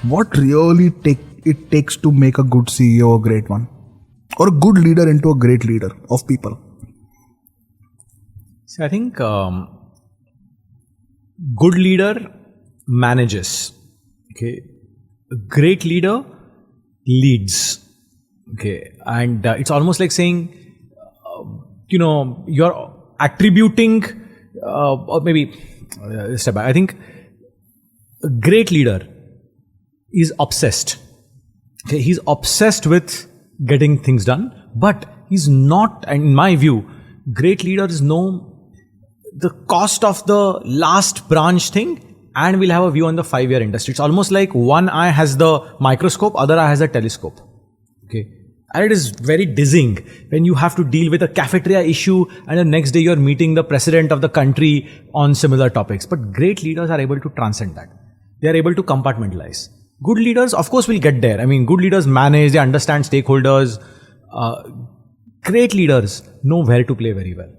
What really it takes to make a good CEO a great one? Or a good leader into a great leader of people? See, I think good leader manages. Okay, a great leader leads. Okay, and it's almost like saying, you're attributing, or maybe step back. I think a great leader is obsessed. Okay, he's obsessed with getting things done, but he's not, and in my view, great leaders know the cost of the last branch thing and will have a view on the 5-year industry. It's almost like one eye has the microscope, other eye has a telescope. Okay, and it is very dizzying when you have to deal with a cafeteria issue and the next day you're meeting the president of the country on similar topics. But great leaders are able to transcend that. They are able to compartmentalize. Good leaders, of course, will get there. I mean, good leaders manage, they understand stakeholders. Great leaders know where to play very well.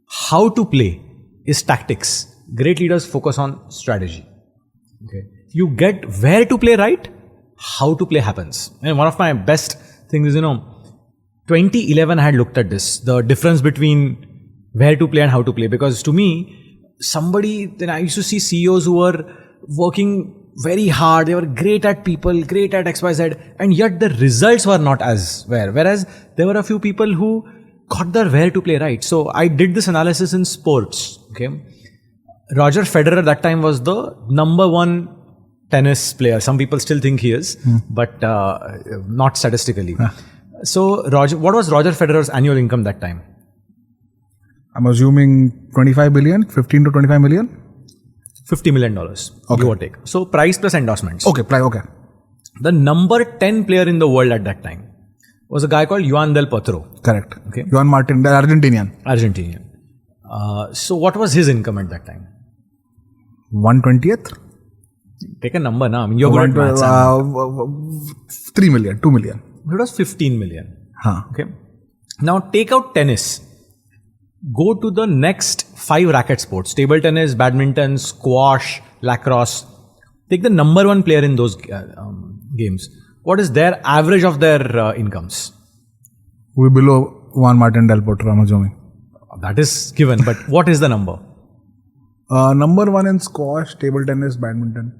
How to play is tactics. Great leaders focus on strategy. Okay, you get where to play right, how to play happens. And one of my best things is, 2011 I had looked at this, the difference between where to play and how to play. Because to me, then I used to see CEOs who were working very hard, they were great at people, great at XYZ, and yet the results were not as well. Whereas there were a few people who got their where to play right. So I did this analysis in sports. Okay, Roger Federer at that time was the number one tennis player. Some people still think he is, but not statistically. So what was Roger Federer's annual income that time? I'm assuming 25 billion, 15 to 25 million? $50 million, give or take. So price plus endorsements. Okay. The number 10 player in the world at that time was a guy called Juan Del Potro. Correct. Okay. Juan Martin, the Argentinian. So what was his income at that time? 1/20th? Take a number now. I mean, you're good at maths. 3 million, 2 million. It was 15 million. Huh. Okay. Now take out tennis. Go to the next 5 racket sports. Table tennis, badminton, squash, lacrosse. Take the number 1 player in those games. What is their average of their incomes? We're below Juan Martin Del Potro, I'm assuming. That is given, but what is the number? Number 1 in squash, table tennis, badminton.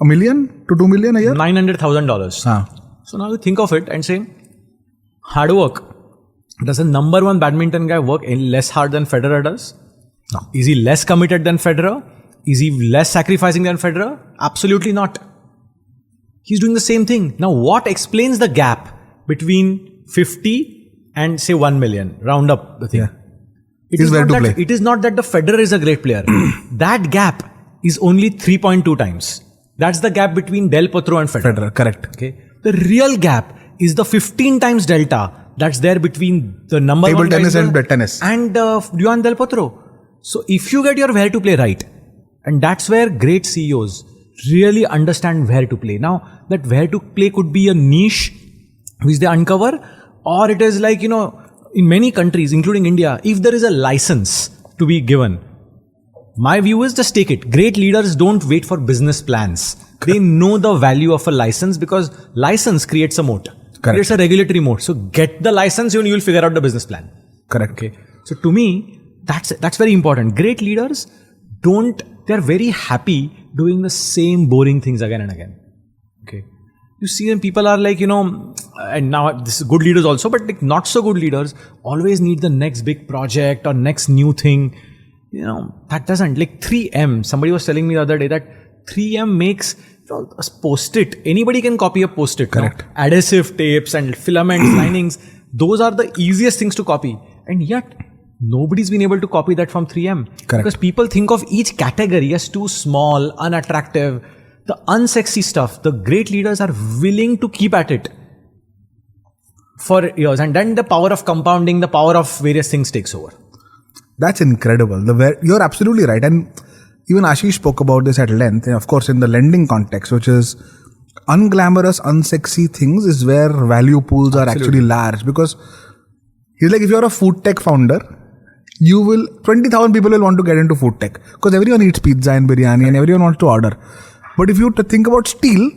$1 million to $2 million a year? $900,000. So now you think of it and say, hard work. Does a number 1 badminton guy work less hard than Federer does? No. Is he less committed than Federer? Is he less sacrificing than Federer? Absolutely not. He's doing the same thing. Now what explains the gap between 50 and say 1 million? Round up the thing. Yeah. It is not that the Federer is a great player. That gap is only 3.2 times. That's the gap between Del Potro and Federer. Correct. Okay. The real gap is the 15 times delta that's there between the number table 1 tennis and tennis and Juan Del Potro. So if you get your where to play right, and that's where great CEOs really understand where to play. Now that where to play could be a niche which they uncover, or it is like, in many countries, including India, if there is a license to be given, my view is just take it. Great leaders don't wait for business plans. They know the value of a license because license creates a moat. Correct. Creates a regulatory moat. So get the license and you'll figure out the business plan. Correct. Okay. So to me, that's very important. Great leaders they're very happy doing the same boring things again and again. Okay. You see them, people are like, and now this is good leaders also, but like not so good leaders always need the next big project or next new thing. That doesn't, like 3M. Somebody was telling me the other day that 3M makes a post-it. Anybody can copy a post-it. Correct. No? Adhesive tapes and filaments, linings. Those are the easiest things to copy. And yet, nobody's been able to copy that from 3M. Correct. Because people think of each category as too small, unattractive. The unsexy stuff, the great leaders are willing to keep at it for years. And then the power of compounding, the power of various things takes over. That's incredible. You're absolutely right. And even Ashish spoke about this at length. And of course, in the lending context, which is unglamorous, unsexy things is where value pools are actually large. Because he's like, if you're a food tech founder, 20,000 people will want to get into food tech. Because everyone eats pizza and biryani and everyone wants to order. But if you think about steel,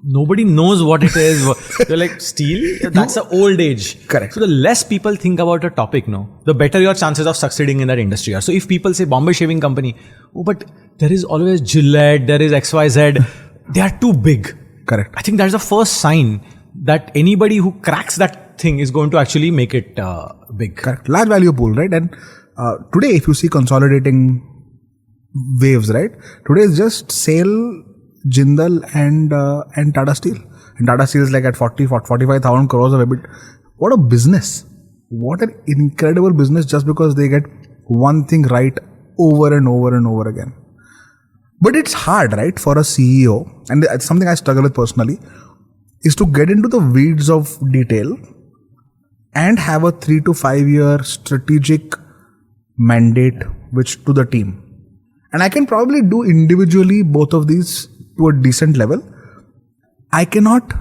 nobody knows what it is. You're like, steel? That's the old age. Correct. So the less people think about a topic, the better your chances of succeeding in that industry are. So if people say Bombay Shaving Company, oh, but there is always Gillette, there is XYZ, they are too big. Correct. I think that's the first sign that anybody who cracks that thing is going to actually make it big. Correct. Large value pool, right? And today, if you see consolidating waves, right? Today is just SAIL, Jindal and Tata Steel. And Tata Steel is like at 45,000 crores of EBIT. What a business. What an incredible business just because they get one thing right over and over and over again. But it's hard, right, for a CEO, and it's something I struggle with personally, is to get into the weeds of detail and have a 3 to 5 year strategic mandate which to the team. And I can probably do individually both of these to a decent level. I cannot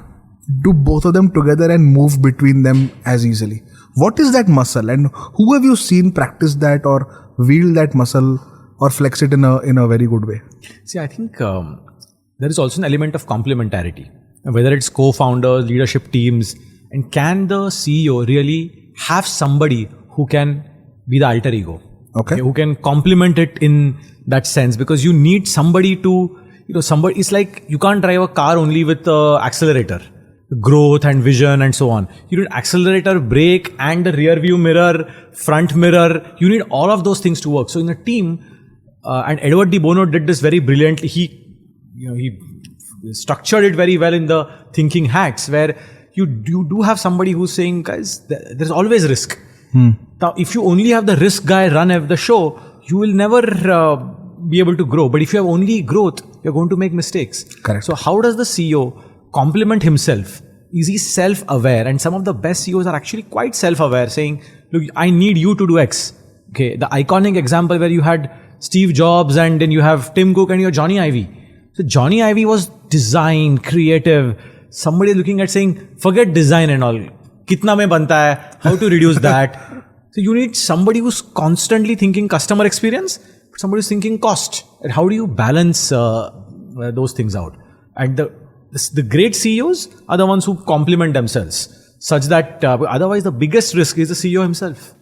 do both of them together and move between them as easily. What is that muscle, and who have you seen practice that or wield that muscle or flex it in a very good way? See, I think there is also an element of complementarity, whether it's co-founders, leadership teams, and can the CEO really have somebody who can be the alter ego? Okay. Who can complement it in that sense, because you need somebody to, somebody, it's like you can't drive a car only with the accelerator, growth and vision and so on. You need accelerator, brake and the rear view mirror, front mirror. You need all of those things to work. So in a team, and Edward de Bono did this very brilliantly. He structured it very well in the Thinking Hats, where you do have somebody who's saying, guys, there's always risk. Now, if you only have the risk guy run the show, you will never be able to grow. But if you have only growth, you're going to make mistakes. Correct. So how does the CEO complement himself? Is he self-aware? And some of the best CEOs are actually quite self-aware, saying, look, I need you to do X. Okay, the iconic example where you had Steve Jobs and then you have Tim Cook and you're Johnny Ive. So Johnny Ive was design, creative. Somebody looking at saying, forget design and all. Kitna mein banta hai? How to reduce that? So you need somebody who's constantly thinking customer experience, but somebody who's thinking cost. And how do you balance those things out? And the great CEOs are the ones who complement themselves, such that otherwise the biggest risk is the CEO himself.